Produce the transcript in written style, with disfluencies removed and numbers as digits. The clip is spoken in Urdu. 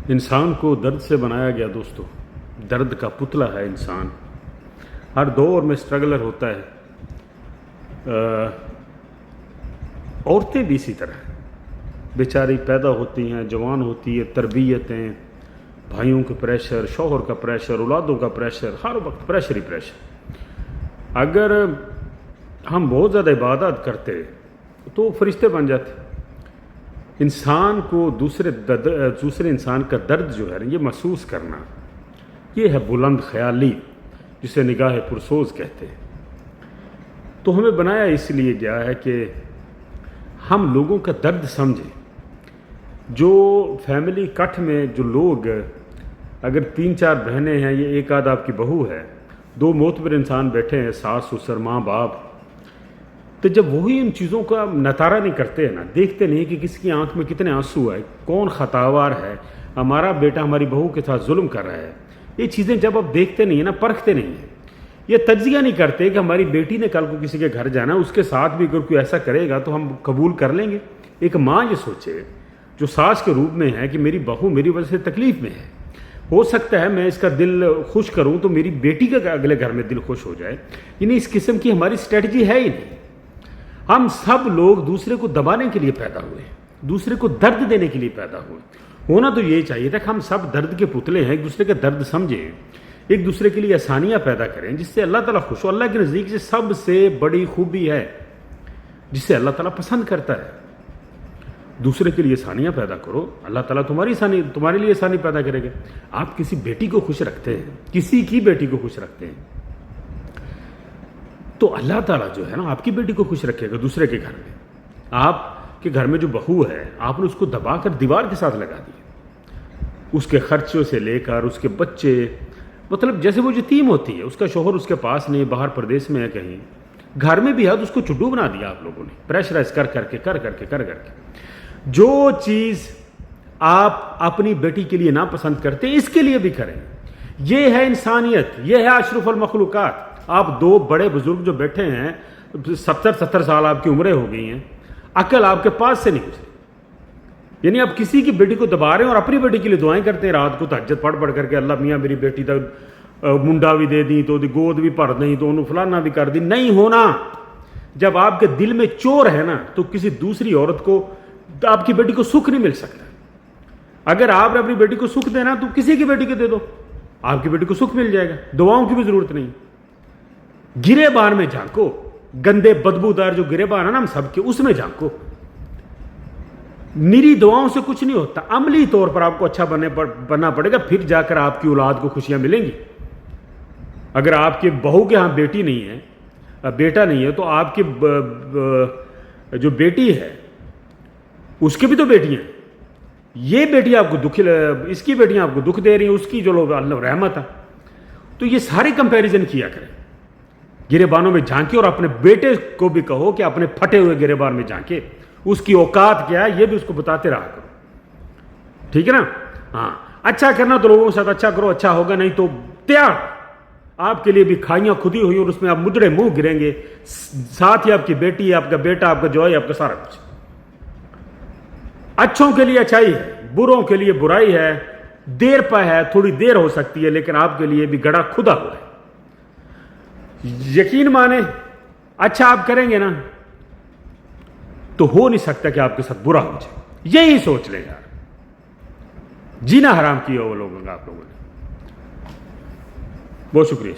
انسان کو درد سے بنایا گیا دوستو، درد کا پتلا ہے انسان، ہر دور میں اسٹرگلر ہوتا ہے۔ عورتیں بھی اسی طرح بیچاری پیدا ہوتی ہیں، جوان ہوتی ہے، تربیتیں، بھائیوں کے پریشر، شوہر کا پریشر، اولادوں کا پریشر، ہر وقت پریشر ہی پریشر۔ اگر ہم بہت زیادہ عبادت کرتے تو فرشتے بن جاتے۔ انسان کو دوسرے انسان کا درد جو ہے یہ محسوس کرنا، یہ ہے بلند خیالی، جسے نگاہ پرسوز کہتے ہیں۔ تو ہمیں بنایا اس لیے گیا ہے کہ ہم لوگوں کا درد سمجھیں۔ جو فیملی کٹ میں جو لوگ، اگر 3-4 بہنیں ہیں، یہ ایک آدھ آپ کی بہو ہے، 2 معتبر انسان بیٹھے ہیں، ساس سسر ماں باپ، تو جب وہی ان چیزوں کا نتارہ نہیں کرتے ہیں نا، دیکھتے نہیں کہ کس کی آنکھ میں کتنے آنسو ہے، کون خطاوار ہے، ہمارا بیٹا ہماری بہو کے ساتھ ظلم کر رہا ہے، یہ چیزیں جب آپ دیکھتے نہیں ہیں نا، پرکھتے نہیں ہیں، یہ تجزیہ نہیں کرتے کہ ہماری بیٹی نے کل کو کسی کے گھر جانا، اس کے ساتھ بھی اگر کوئی ایسا کرے گا تو ہم قبول کر لیں گے۔ ایک ماں یہ سوچے جو ساس کے روپ میں ہے کہ میری بہو میری وجہ سے تکلیف میں ہے، ہو سکتا ہے میں اس کا دل خوش کروں تو میری بیٹی کا اگلے گھر میں دل خوش ہو جائے۔ یعنی اس قسم کی ہماری اسٹریٹجی ہے ہی نہیں۔ ہم سب لوگ دوسرے کو دبانے کے لیے پیدا ہوئے ہیں، دوسرے کو درد دینے کے لیے پیدا ہوئے۔ ہونا تو یہی چاہیے تھا کہ ہم سب درد کے پتلے ہیں، ایک دوسرے کا درد سمجھیں، ایک دوسرے کے لیے آسانیاں پیدا کریں، جس سے اللہ تعالیٰ خوش ہو۔ اللہ کے نزدیک سے سب سے بڑی خوبی ہے جسے اللہ تعالیٰ پسند کرتا ہے۔ دوسرے کے لیے آسانیاں پیدا کرو، اللہ تعالیٰ تمہارے لیے آسانی پیدا کرے گا۔ آپ کسی بیٹی کو خوش رکھتے ہیں، کسی کی بیٹی کو خوش رکھتے ہیں، تو اللہ تعالیٰ جو ہے نا آپ کی بیٹی کو خوش رکھے گا۔ دوسرے کے گھر میں، آپ کے گھر میں جو بہو ہے، آپ نے اس کو دبا کر دیوار کے ساتھ لگا دیا، اس کے خرچوں سے لے کر اس کے بچے، مطلب جیسے وہ یتیم ہوتی ہے، اس کا شوہر اس کے پاس نہیں، باہر پردیس میں ہے کہیں، گھر میں بھی ہے تو اس کو چڈو بنا دیا آپ لوگوں نے، پریشرائز کر کے۔ جو چیز آپ اپنی بیٹی کے لیے ناپسند کرتے اس کے لیے بھی کریں، یہ ہے انسانیت، یہ ہے اشرف المخلوقات۔ آپ 2 بڑے بزرگ جو بیٹھے ہیں، 70 سال آپ کی عمریں ہو گئی ہیں، عقل آپ کے پاس سے نہیں گزری، یعنی آپ کسی کی بیٹی کو دبا رہے ہیں اور اپنی بیٹی کے لیے دعائیں کرتے ہیں رات کو تہجد پڑھ کر کے، اللہ میاں میری بیٹی تک منڈا بھی دے دی تو گود بھی بھر دیں تو انہوں فلانا بھی کر دی۔ نہیں ہونا۔ جب آپ کے دل میں چور ہے نا تو کسی دوسری عورت کو، آپ کی بیٹی کو سکھ نہیں مل سکتا۔ اگر آپ نے اپنی بیٹی کو سکھ دینا تو کسی کی بیٹی کو دے دو، آپ کی بیٹی کو سکھ مل جائے گا، دعاؤں کی بھی ضرورت نہیں۔ گرے بان میں جھانکو، گندے بدبودار جو گرے بان ہے نا ہم سب کے، اس میں جھانکو۔ میری دعاؤں سے کچھ نہیں ہوتا، عملی طور پر آپ کو اچھا بننا پڑے گا، پھر جا کر آپ کی اولاد کو خوشیاں ملیں گی۔ اگر آپ کی بہو کے ہاں بیٹی نہیں ہے، بیٹا نہیں ہے، تو آپ کی جو بیٹی ہے اس کی بھی تو بیٹیاں ہیں، یہ بیٹی آپ کو دکھ، اس کی بیٹیاں آپ کو دکھ دے رہی ہیں، اس کی جو لوگ اللہ رحمت ہے۔ تو یہ سارے کمپیریزن کیا کریں، گرے بانوں میں جھانکے، اور اپنے بیٹے کو بھی کہو کہ اپنے پھٹے ہوئے گرے بان میں جھانکے، اس کی اوقات کیا ہے یہ بھی اس کو بتاتے رہا کرو، ٹھیک ہے نا؟ ہاں، اچھا کرنا تو لوگوں کے ساتھ اچھا کرو، اچھا ہوگا، نہیں تو تیار آپ کے لیے بھی کھائیاں کھدی ہوئی اور اس میں آپ مدڑے منہ گریں گے، ساتھ ہی آپ کی بیٹی، آپ کا بیٹا، آپ کا جوائی، آپ کا سارا کچھ۔ اچھوں کے لیے اچھائی ہے، بروں کے لیے برائی ہے، دیر پہ ہے، تھوڑی دیر ہو سکتی ہے، لیکن آپ کے لیے بھی گڑا کھدا ہوا ہے۔ یقین مانے، اچھا آپ کریں گے نا تو ہو نہیں سکتا کہ آپ کے ساتھ برا ہو جائے۔ یہی سوچ لیں یار، جینا حرام کیا وہ لوگوں کا آپ لوگوں نے۔ بہت شکریہ۔